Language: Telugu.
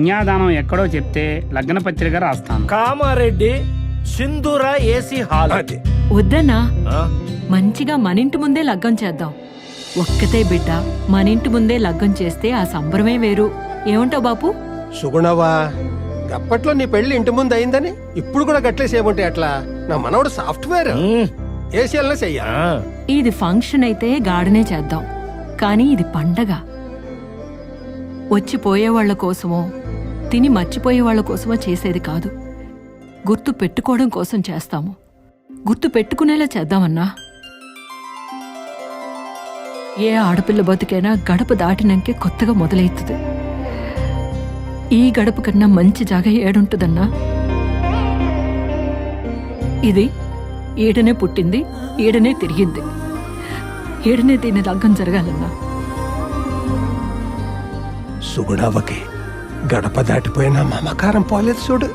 కన్యాదానం ఎక్కడో చెప్తే లగ్న పత్రిక రాస్తాను. కామారెడ్డి సింధూర ఏసీ హాల్. అది వద్దన్నా, ఆ? మంచిగా మనింటి ముందే లగ్గం చేద్దాం. ఒక్కతే బిడ్డ మనింటి ముందే లగ్గం చేస్తే ఆ సంబరమే వేరు. ఏమంటావు బాపు? సుగుణవా, అప్పట్లో నీ పెళ్లి ఇంటి ముందు అయిందని ఇప్పుడు కూడా గట్లేసేయమంటే ఎట్లా? నా మనవడు సాఫ్ట్వేర్, ఉమ్, ఏసీఎల్నే చెయ్యా. ఆ. ఇది ఫంక్షన్ అయితే గాడనే చేద్దాం, కానీ ఇది పండగ. వచ్చిపోయేవాళ్ల కోసమో తిని మర్చిపోయే వాళ్ల కోసమో చేసేది కాదు. గుర్తు పెట్టుకోవడం కోసం చేస్తాము. గుర్తు పెట్టుకునేలా చేద్దామన్నా. ఏ ఆడపిల్ల బతికైనా గడప దాటినాకే కొత్తగా మొదలవుతుంది. ఈ గడప కన్నా మంచి జాగ ఏడుంటుందన్నా? ఇది ఈడనే పుట్టింది, ఈడనే తిరిగింది, ఈడనే దీని లగ్గం జరగాలన్నా. సుగుణవ్వకి గడప దాటిపోయినా మమకారం పోలేదు చూడు.